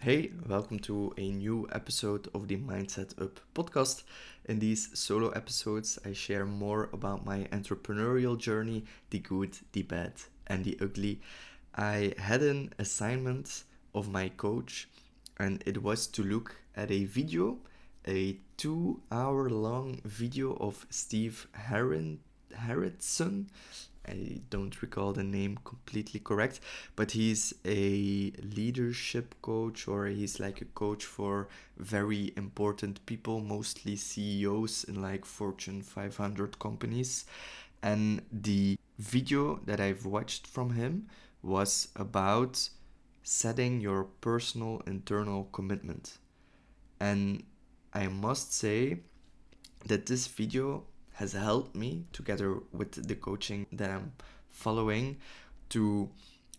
Hey, welcome to a new episode of the Mindset Up podcast. In these solo episodes, I share more about my entrepreneurial journey, the good, the bad, and the ugly. I had an assignment of my coach, and it was to look at a video, a 2 hour long video of Steve Harrison. I don't recall the name completely correct, but he's a leadership coach, or he's like a coach for very important people, mostly CEOs in like Fortune 500 companies. And the video that I've watched from him was about setting your personal internal commitment. And I must say that this video has helped me, together with the coaching that I'm following, to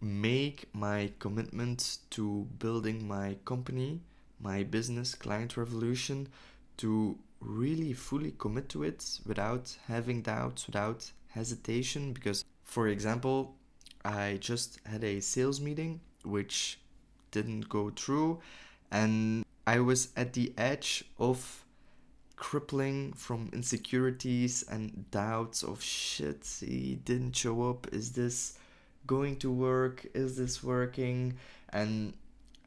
make my commitment to building my company, my business, Client Revolution, to really fully commit to it without having doubts, without hesitation. Because, for example, I just had a sales meeting which didn't go through, and I was at the edge of crippling from insecurities and doubts of shit, he didn't show up, is this going to work, is this working? And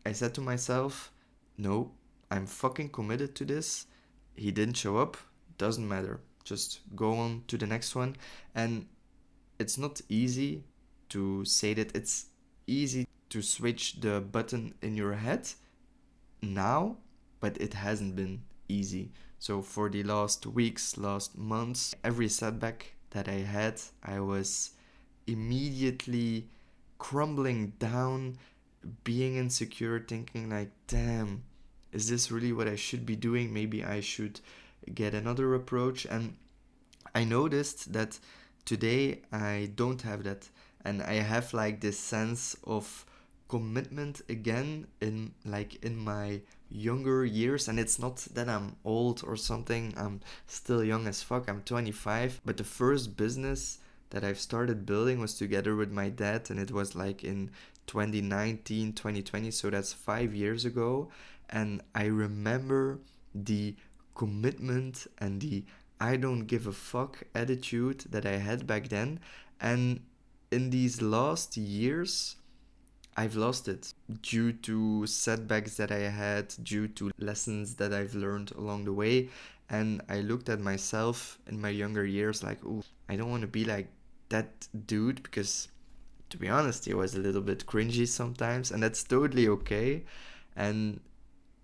I said to myself, no, I'm fucking committed to this. He didn't show up, doesn't matter, just go on to the next one. And it's not easy to say that. It's easy to switch the button in your head now, but it hasn't been easy. So for the last weeks, last months, every setback that I had, I was immediately crumbling down, being insecure, thinking like, damn, is this really what I should be doing? Maybe I should get another approach. And I noticed that today I don't have that. And I have like this sense of commitment again in my younger years. And it's not that I'm old or something, I'm still young as fuck. I'm 25, but the first business that I've started building was together with my dad, and it was like in 2019, 2020, so that's 5 years ago. And I remember the commitment and the I don't give a fuck attitude that I had back then. And in these last years, I've lost it due to setbacks that I had, due to lessons that I've learned along the way. And I looked at myself in my younger years like, ooh, I don't want to be like that dude, because to be honest, he was a little bit cringy sometimes, and that's totally okay. And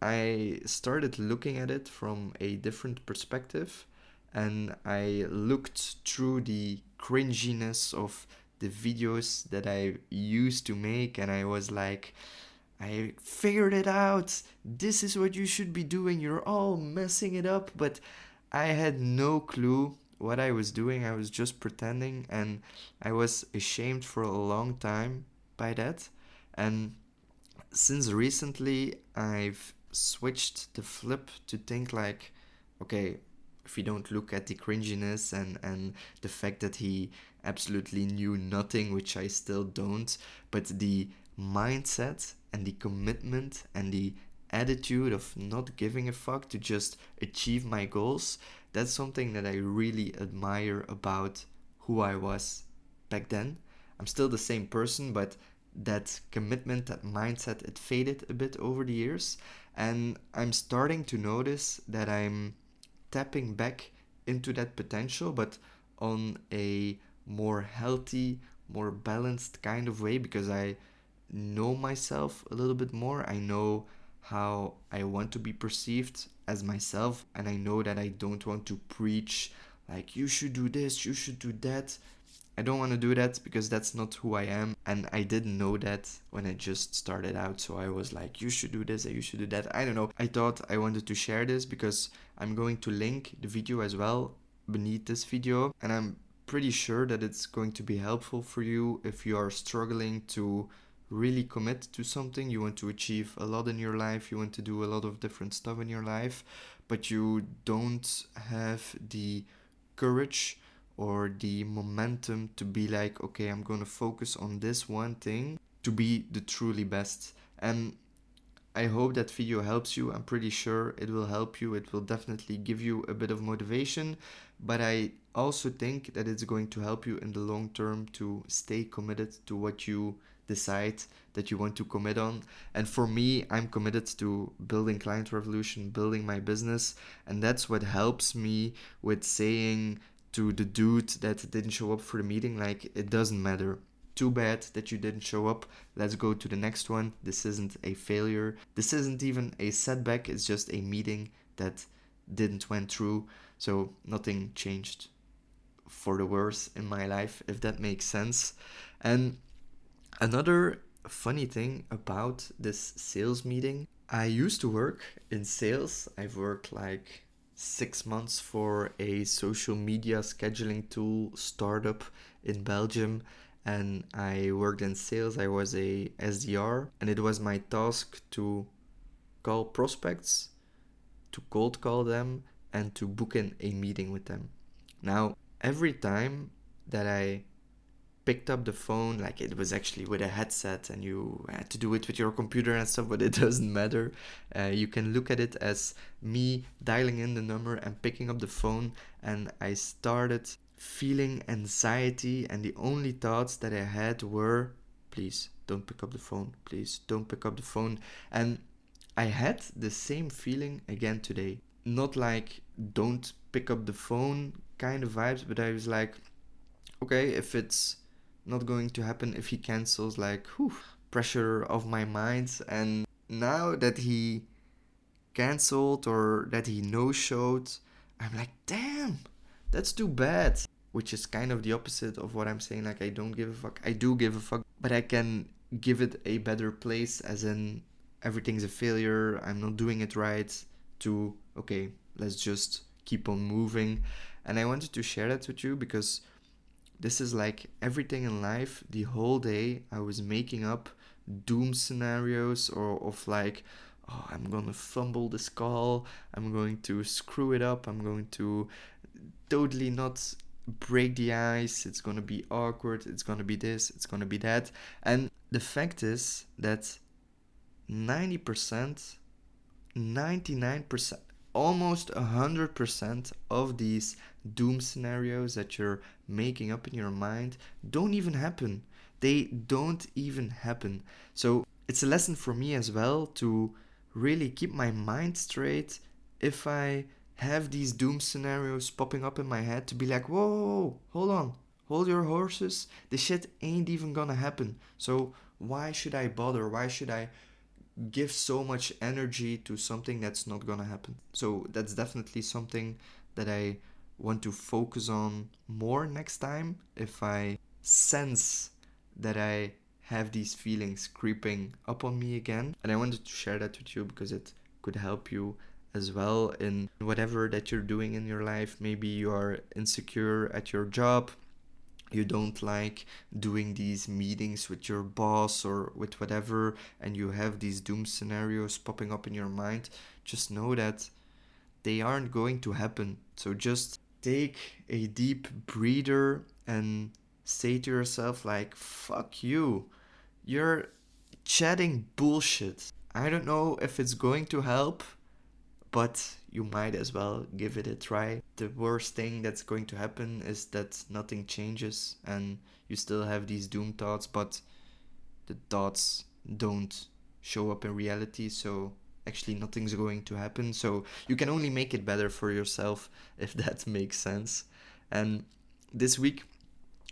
I started looking at it from a different perspective, and I looked through the cringiness of the videos that I used to make, and I was like, I figured it out. This is what you should be doing. You're all messing it up. But I had no clue what I was doing. I was just pretending, and I was ashamed for a long time by that. And since recently, I've switched the flip to think like, okay, if you don't look at the cringiness and the fact that he absolutely knew nothing, which I still don't, but the mindset and the commitment and the attitude of not giving a fuck to just achieve my goals, that's something that I really admire about who I was back then. I'm still the same person, but that commitment, that mindset, it faded a bit over the years. And I'm starting to notice that I'm tapping back into that potential, but on a more healthy, more balanced kind of way, because I know myself a little bit more. I know how I want to be perceived as myself, and I know that I don't want to preach like, you should do this, you should do that. I don't want to do that because that's not who I am. And I didn't know that when I just started out. So I was like, you should do this and you should do that. I don't know. I thought I wanted to share this because I'm going to link the video as well beneath this video. And I'm pretty sure that it's going to be helpful for you if you are struggling to really commit to something. You want to achieve a lot in your life. You want to do a lot of different stuff in your life, but you don't have the courage or the momentum to be like, okay, I'm going to focus on this one thing to be the truly best. And I hope that video helps you. I'm pretty sure it will help you. It will definitely give you a bit of motivation, but I also think that it's going to help you in the long term to stay committed to what you decide that you want to commit on. And for me, I'm committed to building Client Revolution, building my business, and that's what helps me with saying to the dude that didn't show up for the meeting, like, it doesn't matter. Too bad that you didn't show up. Let's go to the next one. This isn't a failure. This isn't even a setback. It's just a meeting that didn't went through. So nothing changed for the worse in my life, if that makes sense. And another funny thing about this sales meeting, I used to work in sales. I've worked like 6 months for a social media scheduling tool startup in Belgium, and I worked in sales. I was a SDR, and it was my task to call prospects, to cold call them, and to book in a meeting with them. Now, every time that I picked up the phone, like, it was actually with a headset and you had to do it with your computer and stuff, but it doesn't matter. You can look at it as me dialing in the number and picking up the phone, and I started feeling anxiety, and the only thoughts that I had were, please don't pick up the phone, please don't pick up the phone. And I had the same feeling again today. Not like don't pick up the phone kind of vibes, but I was like, okay, if it's not going to happen, if he cancels, like, whew, pressure off my mind. And now that he canceled or that he no-showed, I'm like, damn, that's too bad. Which is kind of the opposite of what I'm saying, like, I don't give a fuck. I do give a fuck, but I can give it a better place, as in everything's a failure, I'm not doing it right, to, okay, let's just keep on moving. And I wanted to share that with you because this is like everything in life. The whole day I was making up doom scenarios or of like, oh, I'm gonna fumble this call, I'm going to screw it up, I'm going to totally not break the ice, it's gonna be awkward, it's gonna be this, it's gonna be that. And the fact is that 90%, 99%, almost 100% of these doom scenarios that you're making up in your mind don't even happen. They don't even happen. So it's a lesson for me as well to really keep my mind straight if I have these doom scenarios popping up in my head, to be like, whoa, hold on, hold your horses. This shit ain't even gonna happen. So why should I bother? Why should I give so much energy to something that's not gonna happen? So that's definitely something that I want to focus on more next time. If I sense that I have these feelings creeping up on me again, and I wanted to share that with you because it could help you as well in whatever that you're doing in your life. Maybe you are insecure at your job, you don't like doing these meetings with your boss or with whatever, and you have these doom scenarios popping up in your mind. Just know that they aren't going to happen. So just take a deep breather and say to yourself, like, fuck you, you're chatting bullshit. I don't know if it's going to help, but you might as well give it a try. The worst thing that's going to happen is that nothing changes and you still have these doom thoughts, but the thoughts don't show up in reality, so actually nothing's going to happen. So you can only make it better for yourself, if that makes sense. And this week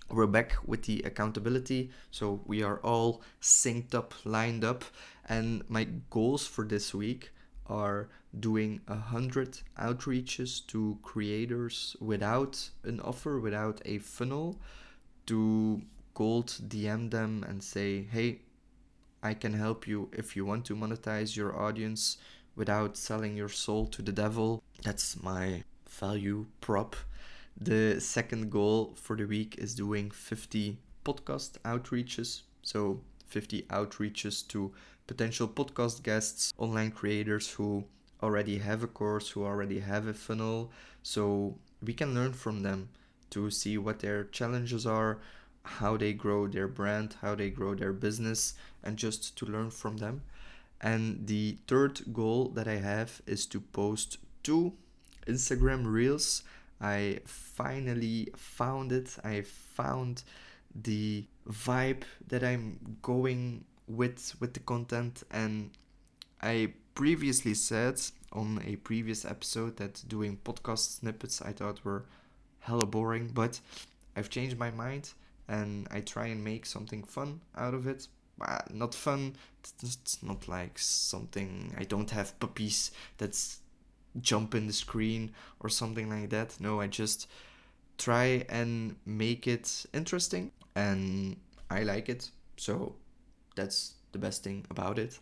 we're back with the accountability, so we are all synced up, lined up, and my goals for this week are doing 100 outreaches to creators without an offer, without a funnel, to cold DM them and say, hey, I can help you if you want to monetize your audience without selling your soul to the devil. That's my value prop. The second goal for the week is doing 50 podcast outreaches. So 50 outreaches to potential podcast guests, online creators who already have a course, who already have a funnel, so we can learn from them to see what their challenges are, how they grow their brand, how they grow their business, and just to learn from them. And the third goal that I have is to post 2 Instagram reels. I finally found it. I found the vibe that I'm going with the content, and I previously said on a previous episode that doing podcast snippets I thought were hella boring, but I've changed my mind and I try and make something fun out of it. Not fun, it's not like something, I don't have puppies that's jump in the screen or something like that. No, I just try and make it interesting, and I like it. So that's the best thing about it.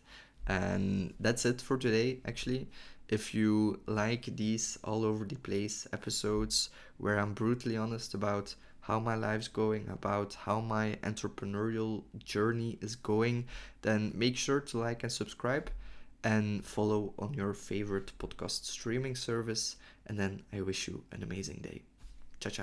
And that's it for today, actually. If you like these all over the place episodes where I'm brutally honest about how my life's going, about how my entrepreneurial journey is going, then make sure to like and subscribe and follow on your favorite podcast streaming service. And then I wish you an amazing day. Ciao, ciao.